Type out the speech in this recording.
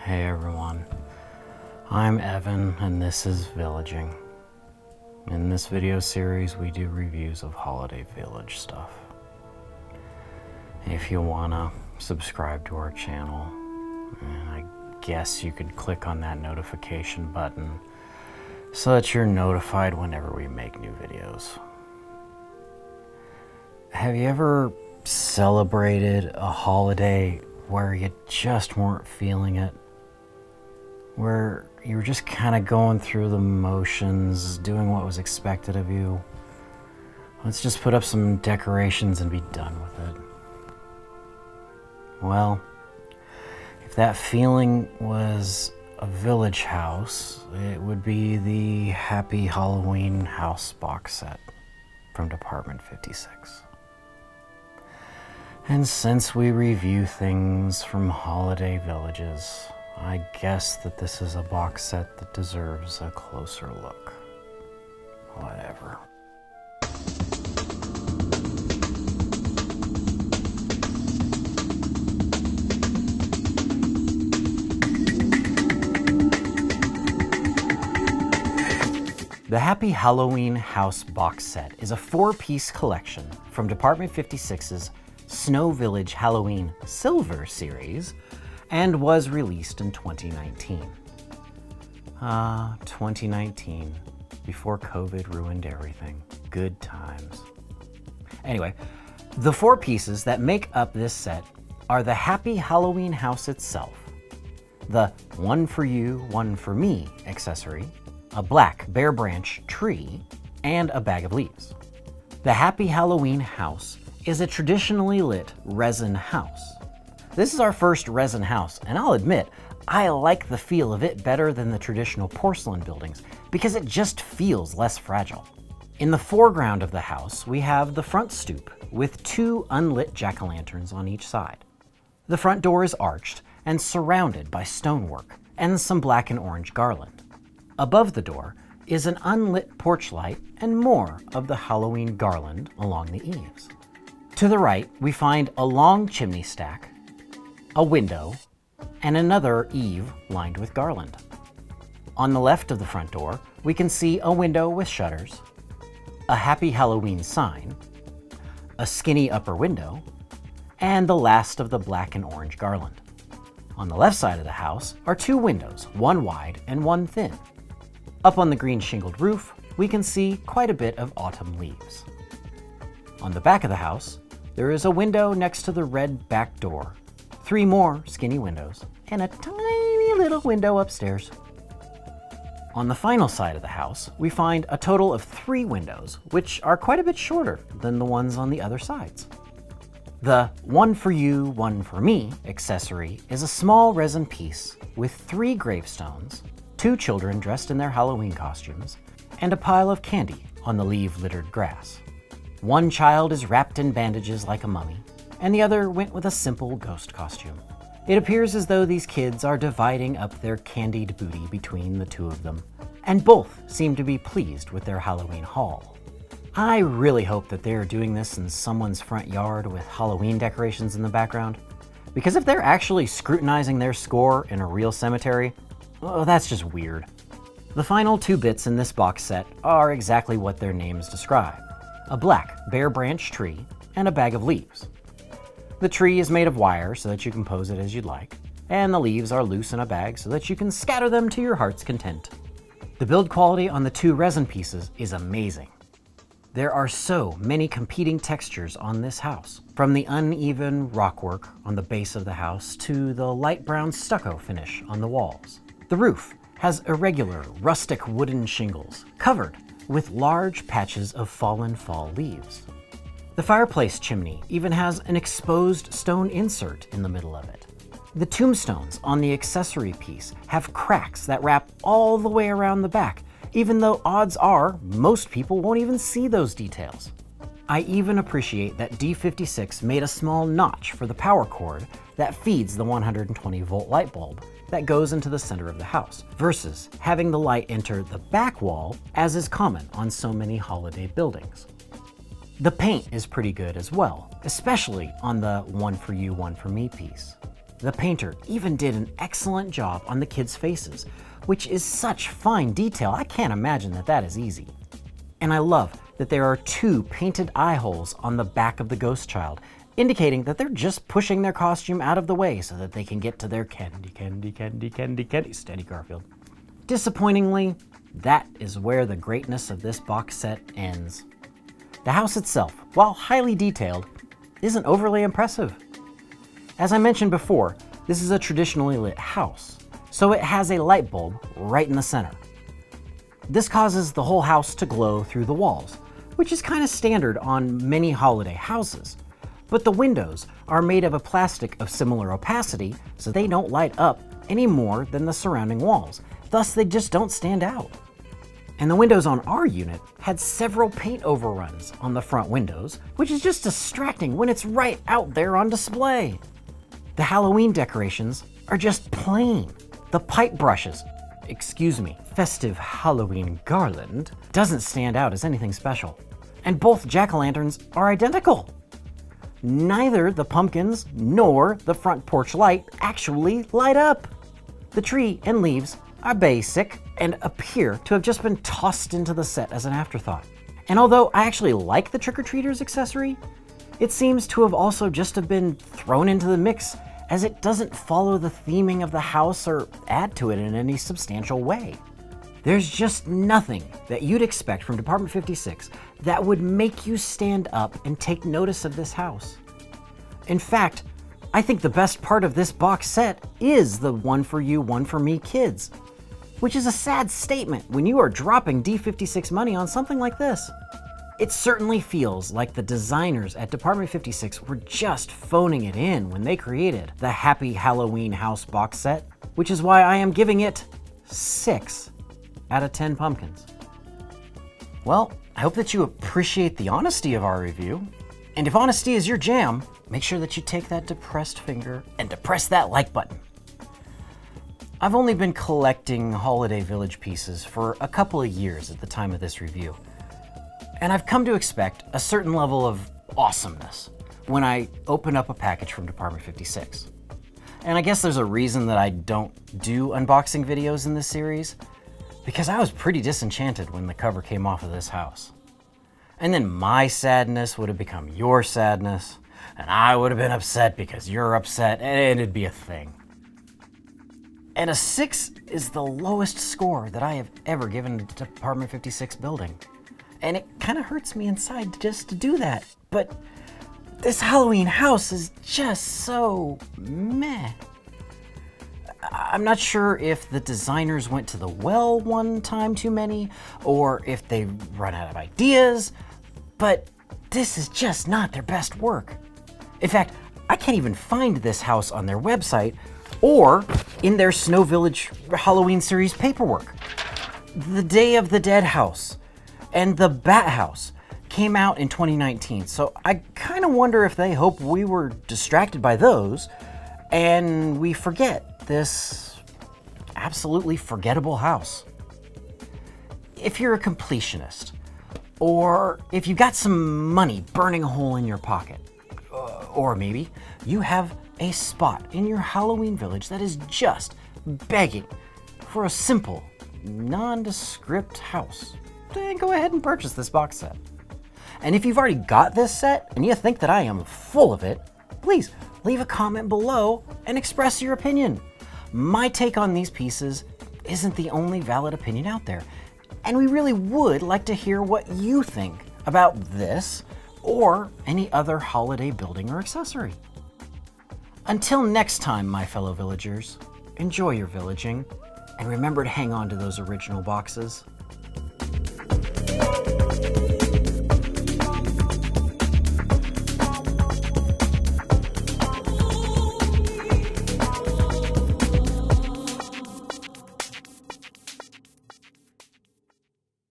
Hey everyone, I'm Evan and this is Villaging. In this video series we do reviews of holiday village stuff. If you wanna subscribe to our channel, I guess you could click on that notification button so that you're notified whenever we make new videos. Have you ever celebrated a holiday where you just weren't feeling it? Where you were just kind of going through the motions, doing what was expected of you? Let's just put up some decorations and be done with it. Well, if that feeling was a village house, it would be the Happy Halloween House box set from Department 56. And since we review things from holiday villages, I guess that this is a box set that deserves a closer look. Whatever. The Happy Halloween House box set is a 4-piece collection from Department 56's Snow Village Halloween Silver series and was released in 2019. 2019, before COVID ruined everything. Good times. Anyway, the 4 pieces that make up this set are the Happy Halloween House itself, the One For You, One For Me accessory, a black bare branch tree, and a bag of leaves. The Happy Halloween House is a traditionally lit resin house. This is our first resin house, and I'll admit, I like the feel of it better than the traditional porcelain buildings because it just feels less fragile. In the foreground of the house, we have the front stoop with 2 unlit jack-o'-lanterns on each side. The front door is arched and surrounded by stonework and some black and orange garland. Above the door is an unlit porch light and more of the Halloween garland along the eaves. To the right, we find a long chimney stack, a window, and another eave lined with garland. On the left of the front door, we can see a window with shutters, a Happy Halloween sign, a skinny upper window, and the last of the black and orange garland. On the left side of the house are 2 windows, one wide and one thin. Up on the green shingled roof, we can see quite a bit of autumn leaves. On the back of the house, there is a window next to the red back door, 3 more skinny windows, and a tiny little window upstairs. On the final side of the house, we find a total of 3 windows, which are quite a bit shorter than the ones on the other sides. The One For You, One For Me accessory is a small resin piece with 3 gravestones, 2 children dressed in their Halloween costumes, and a pile of candy on the leaf-littered grass. One child is wrapped in bandages like a mummy, and the other went with a simple ghost costume. It appears as though these kids are dividing up their candied booty between the 2 of them, and both seem to be pleased with their Halloween haul. I really hope that they are doing this in someone's front yard with Halloween decorations in the background, because if they're actually scrutinizing their score in a real cemetery, well, that's just weird. The final 2 bits in this box set are exactly what their names describe: a black bare branch tree and a bag of leaves. The tree is made of wire so that you can pose it as you'd like, and the leaves are loose in a bag so that you can scatter them to your heart's content. The build quality on the 2 resin pieces is amazing. There are so many competing textures on this house, from the uneven rockwork on the base of the house to the light brown stucco finish on the walls. The roof has irregular, rustic wooden shingles covered with large patches of fallen fall leaves. The fireplace chimney even has an exposed stone insert in the middle of it. The tombstones on the accessory piece have cracks that wrap all the way around the back, even though odds are most people won't even see those details. I even appreciate that D56 made a small notch for the power cord that feeds the 120-volt light bulb that goes into the center of the house, versus having the light enter the back wall, as is common on so many holiday buildings. The paint is pretty good as well, especially on the One For You, One For Me piece. The painter even did an excellent job on the kids' faces, which is such fine detail. I can't imagine that that is easy. And I love that there are 2 painted eye holes on the back of the ghost child, indicating that they're just pushing their costume out of the way so that they can get to their candy. Steady, Garfield. Disappointingly, that is where the greatness of this box set ends. The house itself, while highly detailed, isn't overly impressive. As I mentioned before, this is a traditionally lit house, so it has a light bulb right in the center. This causes the whole house to glow through the walls, which is kind of standard on many holiday houses. But the windows are made of a plastic of similar opacity, so they don't light up any more than the surrounding walls. Thus, they just don't stand out. And the windows on our unit had several paint overruns on the front windows, which is just distracting when it's right out there on display. The Halloween decorations are just plain. The pipe brushes, festive Halloween garland, doesn't stand out as anything special. And both jack-o'-lanterns are identical. Neither the pumpkins nor the front porch light actually light up. The tree and leaves are basic and appear to have just been tossed into the set as an afterthought. And although I actually like the trick-or-treaters accessory, it seems to have also just have been thrown into the mix, as it doesn't follow the theming of the house or add to it in any substantial way. There's just nothing that you'd expect from Department 56 that would make you stand up and take notice of this house. In fact, I think the best part of this box set is the one for you, one for me kids, which is a sad statement when you are dropping D56 money on something like this. It certainly feels like the designers at Department 56 were just phoning it in when they created the Happy Halloween House box set, which is why I am giving it 6 out of 10 pumpkins. Well, I hope that you appreciate the honesty of our review. And if honesty is your jam, make sure that you take that depressed finger and depress that like button. I've only been collecting Holiday Village pieces for a couple of years at the time of this review, and I've come to expect a certain level of awesomeness when I open up a package from Department 56. And I guess there's a reason that I don't do unboxing videos in this series, because I was pretty disenchanted when the cover came off of this house. And then my sadness would have become your sadness, and I would have been upset because you're upset, and it'd be a thing. And a 6 is the lowest score that I have ever given a Department 56 building. And it kind of hurts me inside just to do that. But this Halloween house is just so meh. I'm not sure if the designers went to the well one time too many, or if they run out of ideas, but this is just not their best work. In fact, I can't even find this house on their website or in their Snow Village Halloween series paperwork. The Day of the Dead house and the Bat house came out in 2019, so I kind of wonder if they hope we were distracted by those and we forget this absolutely forgettable house. If you're a completionist, or if you've got some money burning a hole in your pocket, or maybe you have a spot in your Halloween village that is just begging for a simple, nondescript house, then go ahead and purchase this box set. And if you've already got this set and you think that I am full of it, please leave a comment below and express your opinion. My take on these pieces isn't the only valid opinion out there, and we really would like to hear what you think about this or any other holiday building or accessory. Until next time, my fellow villagers, enjoy your villaging, and remember to hang on to those original boxes.